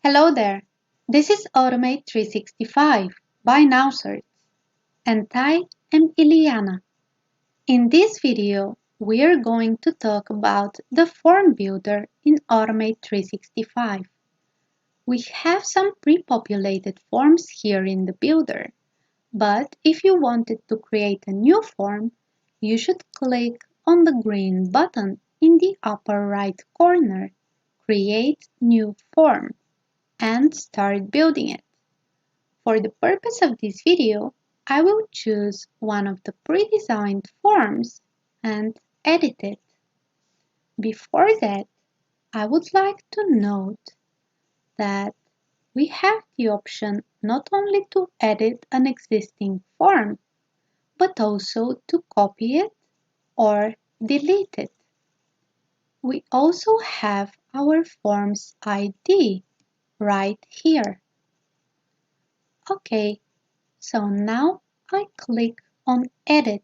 Hello there, this is Automate365 by NowCerts, and I am Iliana. In this video, we are going to talk about the form builder in Automate365. We have some pre-populated forms here in the builder, but if you wanted to create a new form, you should click on the green button in the upper right corner, Create New Form, and start building it. For the purpose of this video, I will choose one of the pre-designed forms and edit it. Before that, I would like to note that we have the option not only to edit an existing form, but also to copy it or delete it. We also have our form's ID right here. Okay, so now I click on Edit.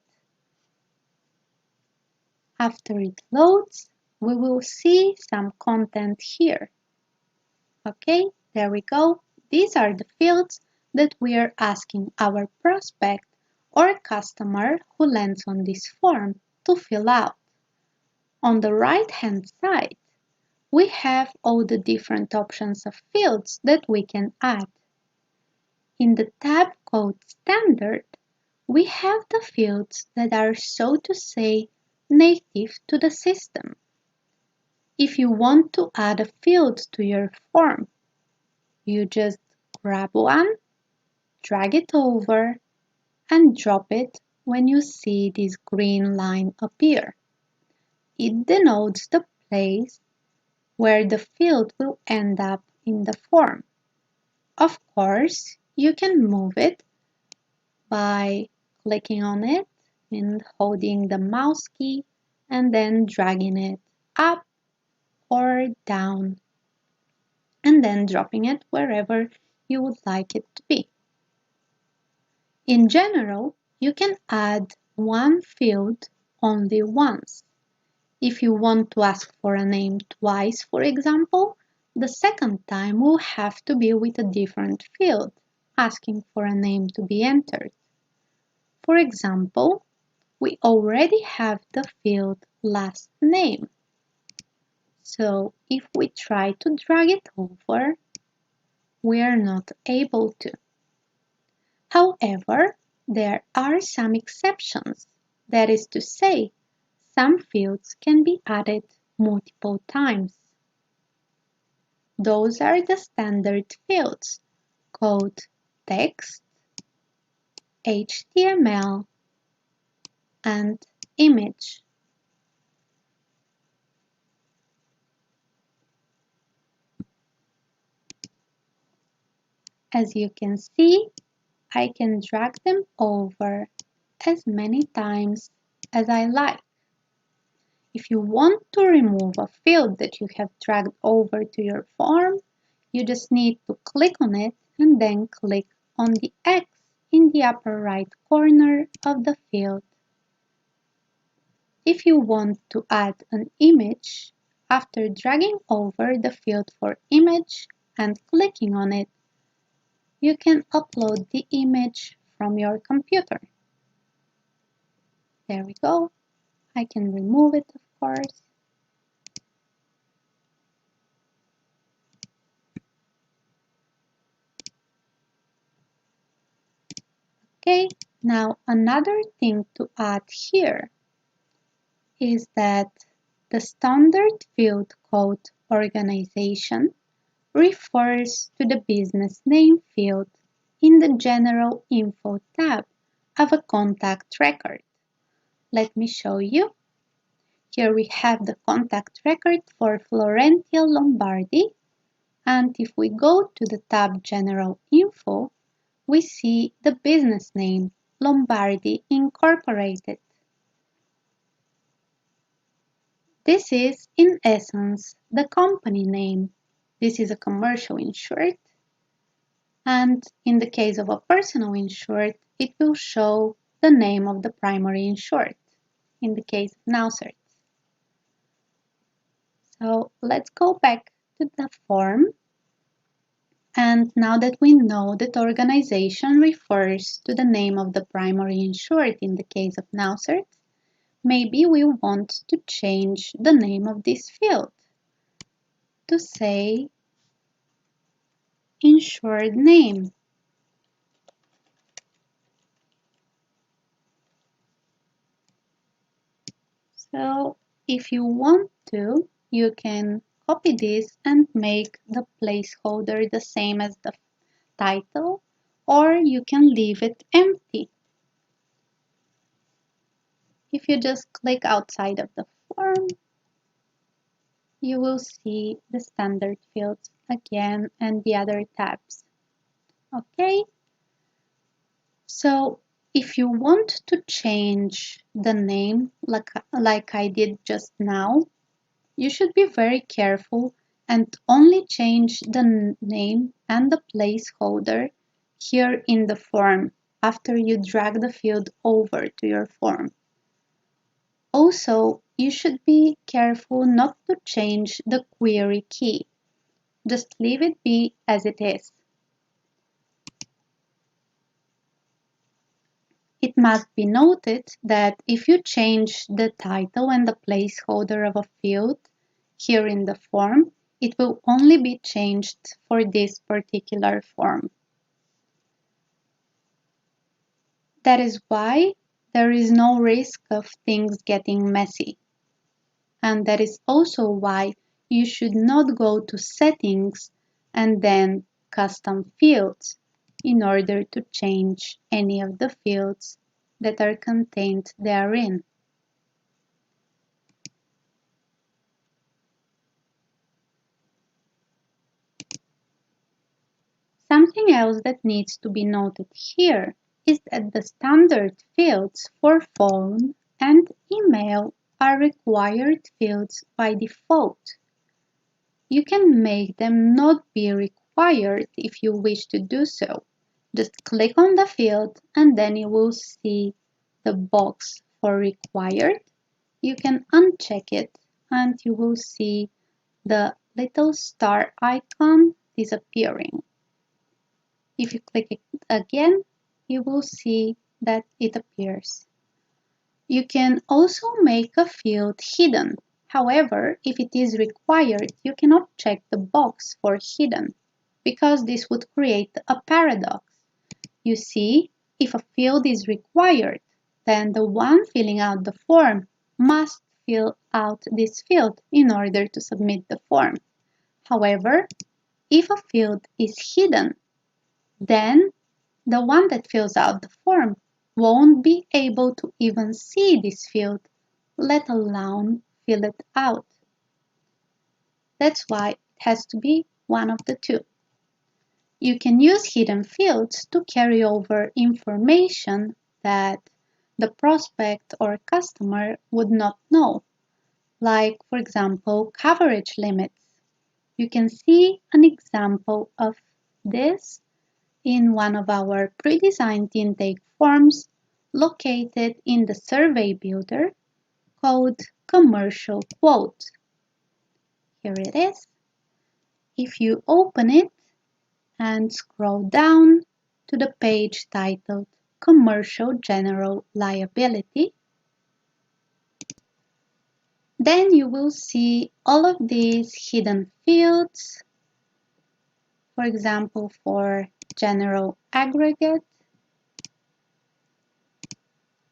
After it loads, we will see some content here. Okay, there we go. These are the fields that we are asking our prospect or customer who lands on this form to fill out. On the right-hand side, we have all the different options of fields that we can add. In the tab called Standard, we have the fields that are, so to say, native to the system. If you want to add a field to your form, you just grab one, drag it over, and drop it when you see this green line appear. It denotes the place where the field will end up in the form. Of course, you can move it by clicking on it and holding the mouse key and then dragging it up or down and then dropping it wherever you would like it to be. In general, you can add one field only once. If you want to ask for a name twice, for example, the second time will have to be with a different field, asking for a name to be entered. For example, we already have the field last name. So if we try to drag it over, we are not able to. However, there are some exceptions. That is to say, some fields can be added multiple times. Those are the standard fields called text, HTML, and image. As you can see, I can drag them over as many times as I like. If you want to remove a field that you have dragged over to your form, you just need to click on it and then click on the X in the upper right corner of the field. If you want to add an image, after dragging over the field for image and clicking on it, you can upload the image from your computer. There we go. I can remove it, of course. Okay, now another thing to add here is that the standard field called organization refers to the business name field in the General Info tab of a contact record. Let me show you. Here we have the contact record for Florentia Lombardi, and if we go to the tab General Info, we see the business name Lombardi Incorporated. This is, in essence, the company name. This is a commercial insured, and in the case of a personal insured, it will show the name of the primary insured, in the case of NowCerts. So let's go back to the form And now that we know that organization refers to the name of the primary insured in the case of NowCerts, maybe we want to change the name of this field to say insured name. So if you want to, you can copy this and make the placeholder the same as the title, or you can leave it empty. If you just click outside of the form, you will see the standard fields again and the other tabs. Okay, so if you want to change the name like I did just now, you should be very careful and only change the name and the placeholder here in the form after you drag the field over to your form. Also, you should be careful not to change the query key. Just leave it be as it is. It must be noted that if you change the title and the placeholder of a field here in the form, it will only be changed for this particular form. That is why there is no risk of things getting messy. And that is also why you should not go to Settings and then Custom Fields in order to change any of the fields that are contained therein. Something else that needs to be noted here is that the standard fields for phone and email are required fields by default. You can make them not be required if you wish to do so. Just click on the field and then you will see the box for required. You can uncheck it and you will see the little star icon disappearing. If you click it again, you will see that it appears. You can also make a field hidden. However, if it is required, you cannot check the box for hidden because this would create a paradox. You see, if a field is required, then the one filling out the form must fill out this field in order to submit the form. However, if a field is hidden, then the one that fills out the form won't be able to even see this field, let alone fill it out. That's why it has to be one of the two. You can use hidden fields to carry over information that the prospect or customer would not know, like, for example, coverage limits. You can see an example of this in one of our pre-designed intake forms located in the survey builder called Commercial Quote. Here it is. If you open it and scroll down to the page titled Commercial General Liability, then you will see all of these hidden fields, for example, for general aggregate,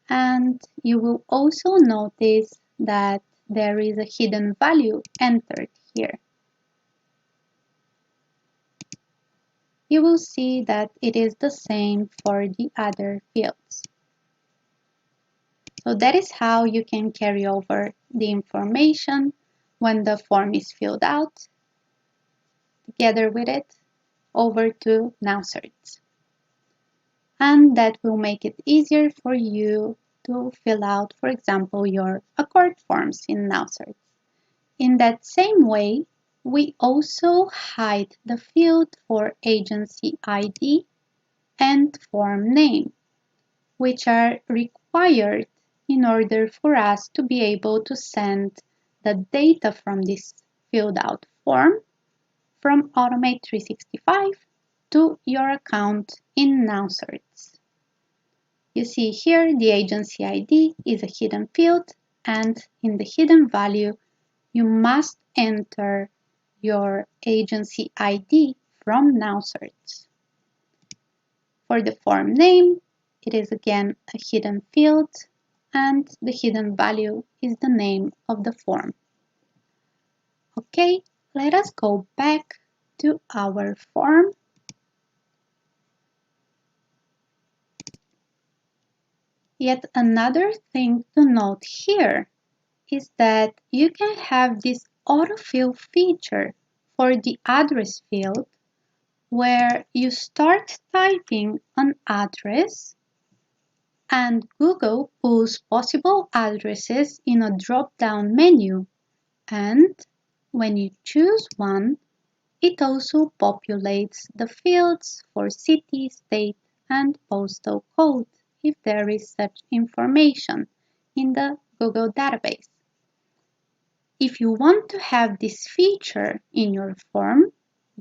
and you will also notice that there is a hidden value entered here. You will see that it is the same for the other fields. So that is how you can carry over the information when the form is filled out, together with it, over to NowCerts. And that will make it easier for you to fill out, for example, your Accord forms in NowCerts. In that same way, we also hide the field for agency ID and form name, which are required in order for us to be able to send the data from this filled out form from Automate365 to your account in NowCerts. You see here the agency ID is a hidden field, and in the hidden value you must enter your agency ID from NowCerts. For the form name, it is again a hidden field, and the hidden value is the name of the form. Okay, let us go back to our form. Yet another thing to note here is that you can have this autofill feature for the address field where you start typing an address and Google pulls possible addresses in a drop-down menu, and when you choose one, it also populates the fields for city, state, and postal code if there is such information in the Google database. If you want to have this feature in your form,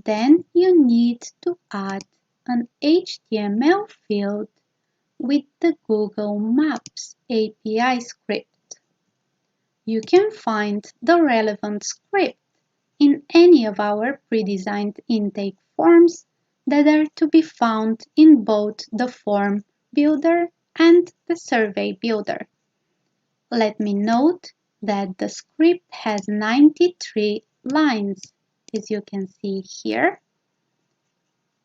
then you need to add an HTML field with the Google Maps API script. You can find the relevant script in any of our pre-designed intake forms that are to be found in both the form builder and the survey builder. Let me note that the script has 93 lines, as you can see here.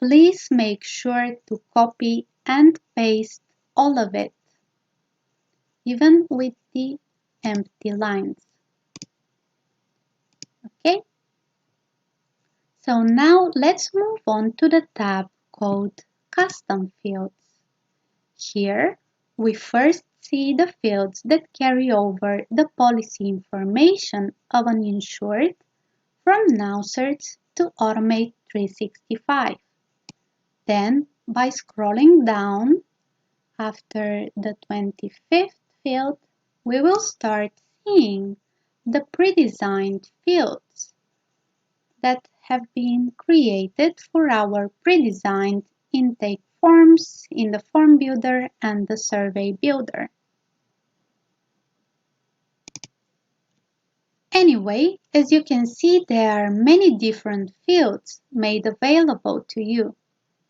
Please make sure to copy and paste all of it, even with the empty lines. Okay? So now let's move on to the tab called Custom Fields. Here, we first see the fields that carry over the policy information of an insured from NowCerts to Automate365. Then, by scrolling down, after the 25th field, we will start seeing the pre-designed fields that have been created for our pre-designed intake forms in the form builder and the survey builder. Anyway, as you can see, there are many different fields made available to you.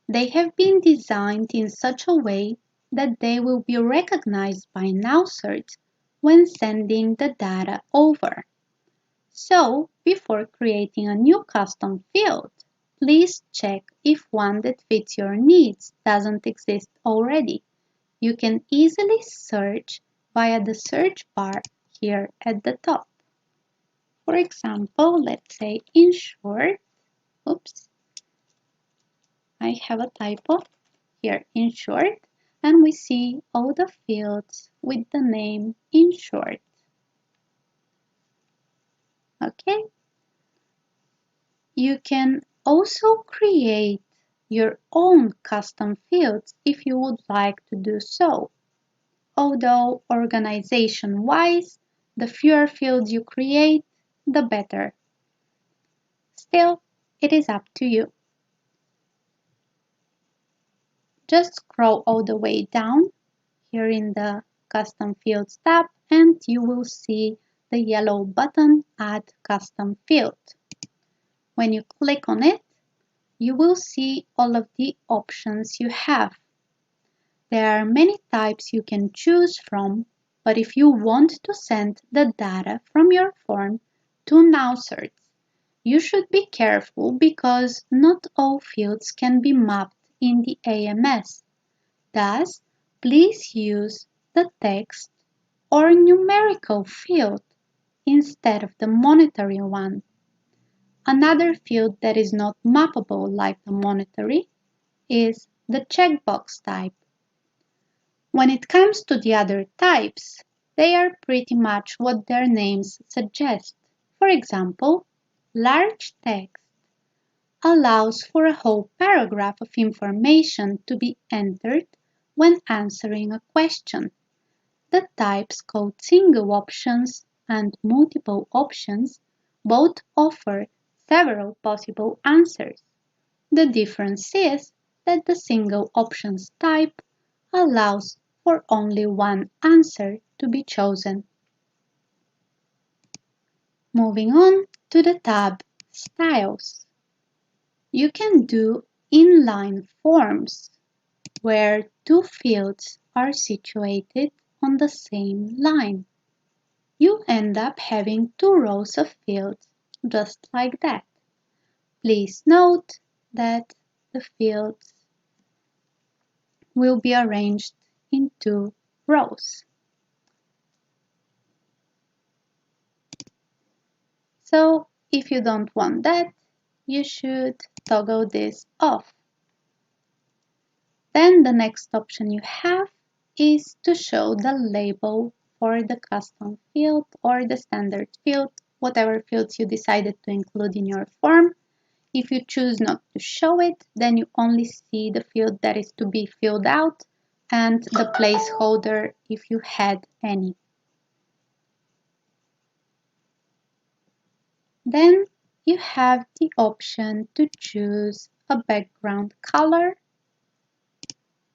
They have been designed in such a way that they will be recognized by NowCerts when sending the data over. So, before creating a new custom field, please check if one that fits your needs doesn't exist already. You can easily search via the search bar here at the top. For example, let's say Insured. Oops, I have a typo here, Insured, and we see all the fields with the name Insured. Okay. You can also create your own custom fields if you would like to do so. Although organization-wise, the fewer fields you create, the better. Still, it is up to you. Just scroll all the way down here in the Custom Fields tab and you will see the yellow button Add Custom Field. When you click on it, you will see all of the options you have. There are many types you can choose from, but if you want to send the data from your form to NowCerts, you should be careful because not all fields can be mapped in the AMS. Thus, please use the text or numerical field instead of the monetary one. Another field that is not mappable like the monetary is the checkbox type. When it comes to the other types, they are pretty much what their names suggest. For example, large text allows for a whole paragraph of information to be entered when answering a question. The types called single options and multiple options both offer several possible answers. The difference is that the single options type allows for only one answer to be chosen. Moving on to the tab Styles. You can do inline forms where two fields are situated on the same line. You end up having two rows of fields just like that. Please note that the fields will be arranged in two rows. So if you don't want that, you should toggle this off. Then the next option you have is to show the label for the custom field or the standard field, whatever fields you decided to include in your form. If you choose not to show it, then you only see the field that is to be filled out and the placeholder if you had any. Then you have the option to choose a background color.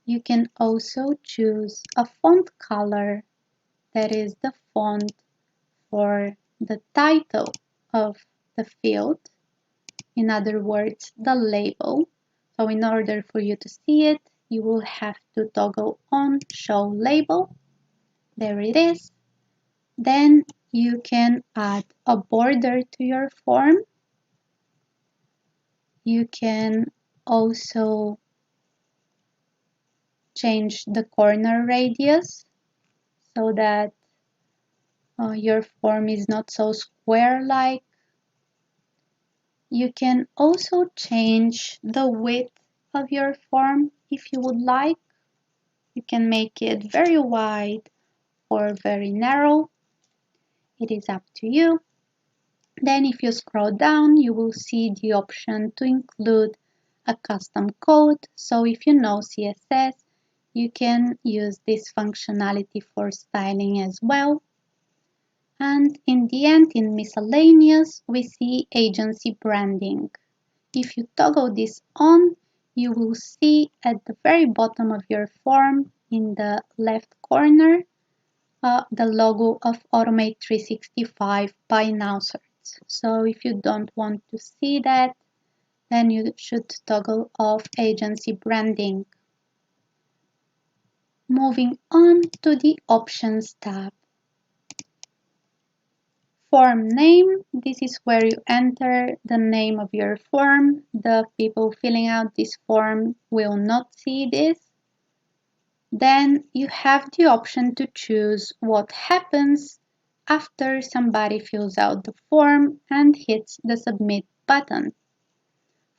You can also choose a font color that is the font for the title of the field. In other words, the label. So in order for you to see it, you will have to toggle on Show Label. There it is. Then you can add a border to your form. You can also change the corner radius so that your form is not so square-like. You can also change the width of your form if you would like. You can make it very wide or very narrow. It is up to you. Then if you scroll down, you will see the option to include a custom code. So if you know CSS, you can use this functionality for styling as well. And in the end, in miscellaneous, we see agency branding. If you toggle this on, you will see at the very bottom of your form in the left corner the logo of Automate365 by NowCerts. So if you don't want to see that, then you should toggle off agency branding. Moving on to the Options tab. Form name, this is where you enter the name of your form. The people filling out this form will not see this. Then you have the option to choose what happens after somebody fills out the form and hits the submit button.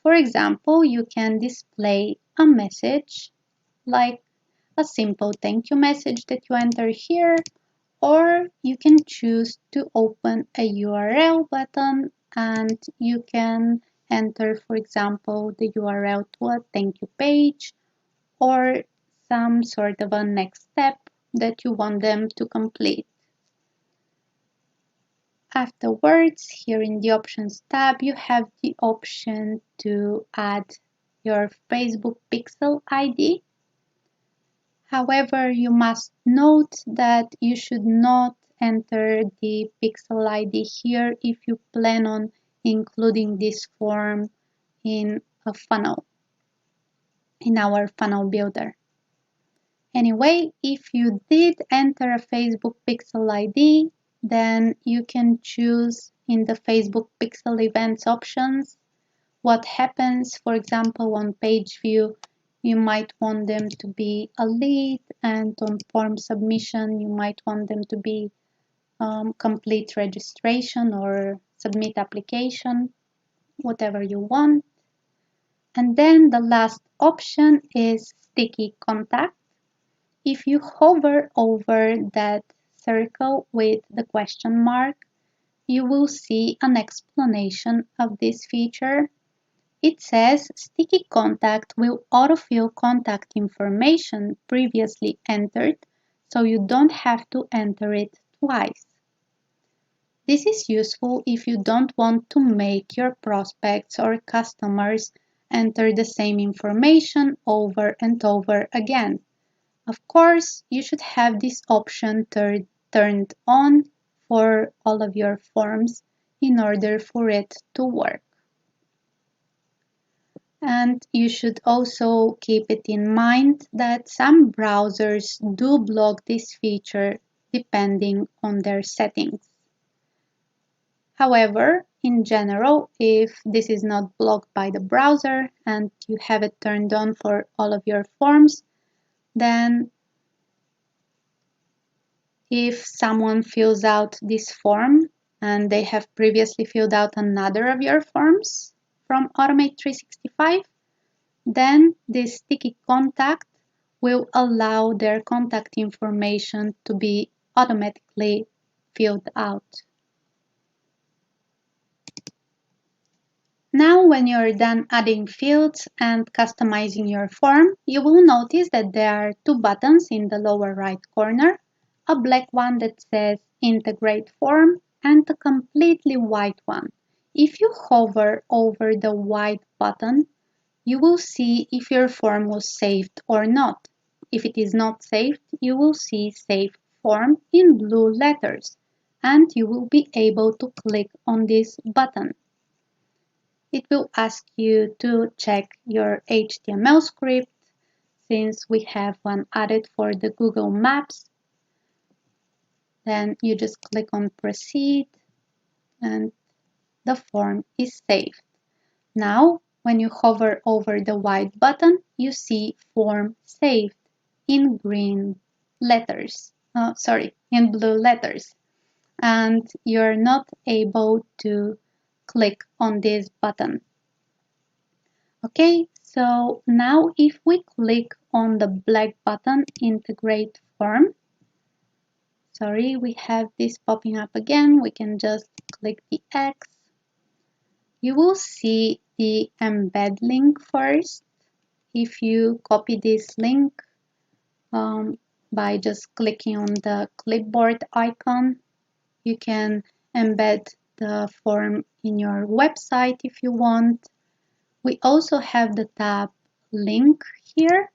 For example, you can display a message like a simple thank you message that you enter here, or you can choose to open a URL button and you can enter, for example, the URL to a thank you page or some sort of a next step that you want them to complete. Afterwards, here in the Options tab, you have the option to add your Facebook Pixel ID. However, you must note that you should not enter the Pixel ID here if you plan on including this form in a funnel, in our funnel builder. Anyway, if you did enter a Facebook Pixel ID, then you can choose in the Facebook Pixel Events options what happens. For example, on page view, you might want them to be a lead, and on form submission, you might want them to be complete registration or submit application, whatever you want. And then the last option is sticky contact. If you hover over that circle with the question mark, you will see an explanation of this feature. It says sticky contact will autofill contact information previously entered, so you don't have to enter it twice. This is useful if you don't want to make your prospects or customers enter the same information over and over again. Of course, you should have this option turned on for all of your forms in order for it to work. And you should also keep it in mind that some browsers do block this feature depending on their settings. However, in general, if this is not blocked by the browser and you have it turned on for all of your forms, then if someone fills out this form and they have previously filled out another of your forms from Automate365, then this sticky contact will allow their contact information to be automatically filled out. Now, when you're done adding fields and customizing your form, you will notice that there are two buttons in the lower right corner, a black one that says Integrate Form and a completely white one. If you hover over the white button, you will see if your form was saved or not. If it is not saved, you will see Save Form in blue letters, and you will be able to click on this button. It will ask you to check your HTML script since we have one added for the Google Maps. Then you just click on Proceed and the form is saved. Now, when you hover over the white button, you see Form Saved in green letters. In blue letters. And you're not able to click on this button. Okay, so now if we click on the black button, Integrate Form, we have this popping up again. We can just click the X. You will see the embed link first. If you copy this link by just clicking on the clipboard icon, you can embed the form in your website if you want. We also have the tab Link here,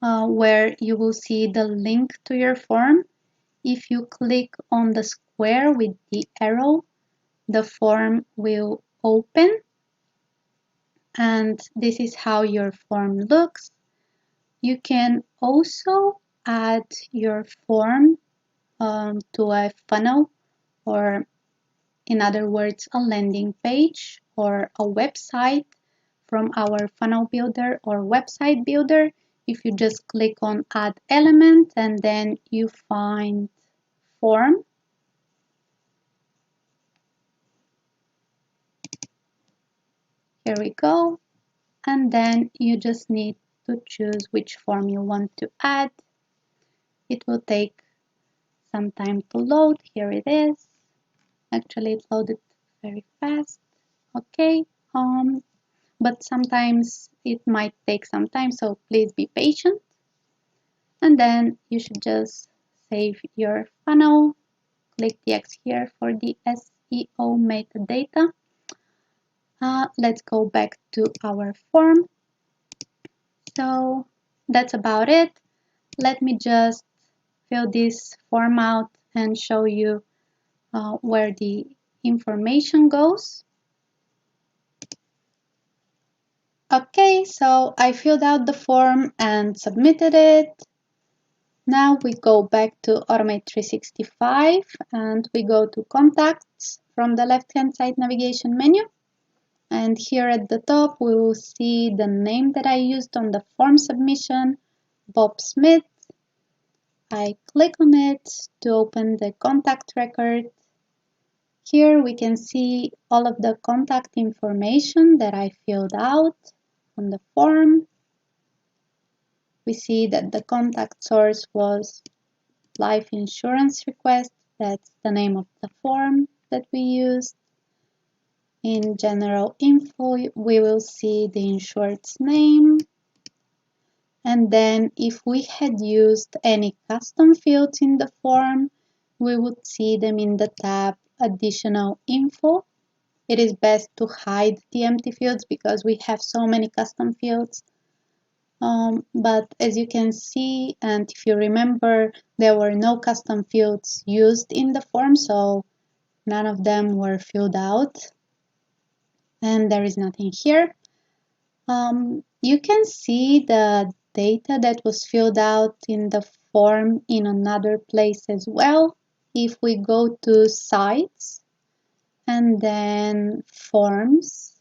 where you will see the link to your form. If you click on the square with the arrow, the form will open, and this is how your form looks. You can also add your form to a funnel, or in other words, a landing page or a website from our funnel builder or website builder. If you just click on Add Element and then you find Form, here we go, and then you just need to choose which form you want to add. It will take some time to load. Here it is. Actually, it loaded very fast. Okay, but sometimes it might take some time, so please be patient. And then you should just save your funnel. Click the X here for the SEO metadata. Let's go back to our form. So that's about it. Let me just fill this form out and show you where the information goes. Okay, so I filled out the form and submitted it. Now we go back to Automate365 and we go to Contacts from the left-hand side navigation menu. And here at the top, we will see the name that I used on the form submission, Bob Smith. I click on it to open the contact record. Here we can see all of the contact information that I filled out on the form. We see that the contact source was life insurance request. That's the name of the form that we used. In general info, we will see the insured's name. And then if we had used any custom fields in the form, we would see them in the tab Additional Info. it is best to hide the empty fields because we have so many custom fields. But as you can see, and if you remember, there were no custom fields used in the form, so none of them were filled out. And there is nothing here. You can see the data that was filled out in the form in another place as well. If we go to Sites and then Forms,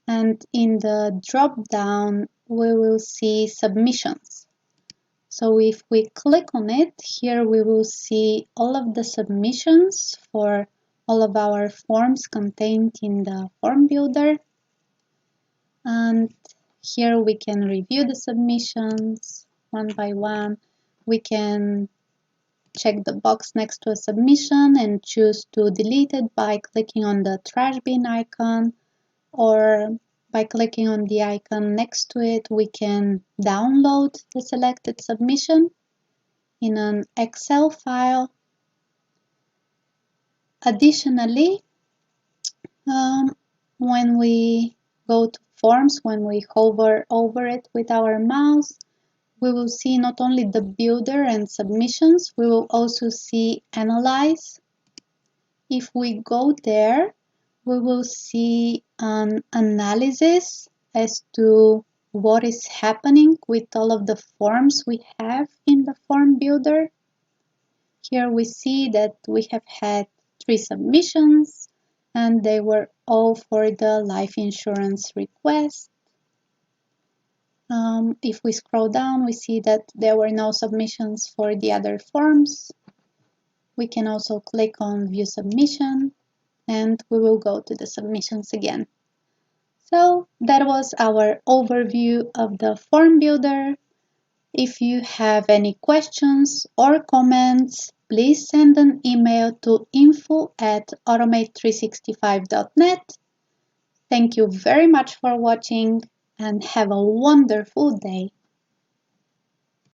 and in the drop down we will see Submissions. So if we click on it, here we will see all of the submissions for all of our forms contained in the form builder. And here we can review the submissions one by one. We can check the box next to a submission and choose to delete it by clicking on the trash bin icon, or by clicking on the icon next to it, we can download the selected submission in an Excel file. Additionally, when we go to Forms, when we hover over it with our mouse, we will see not only the builder and submissions, we will also see Analyze. If we go there, we will see an analysis as to what is happening with all of the forms we have in the form builder. Here we see that we have had 3 submissions and they were all for the life insurance request. If we scroll down, we see that there were no submissions for the other forms. We can also click on View Submission and we will go to the submissions again. So that was our overview of the form builder. If you have any questions or comments, please send an email to info@automate365.net. Thank you very much for watching and have a wonderful day.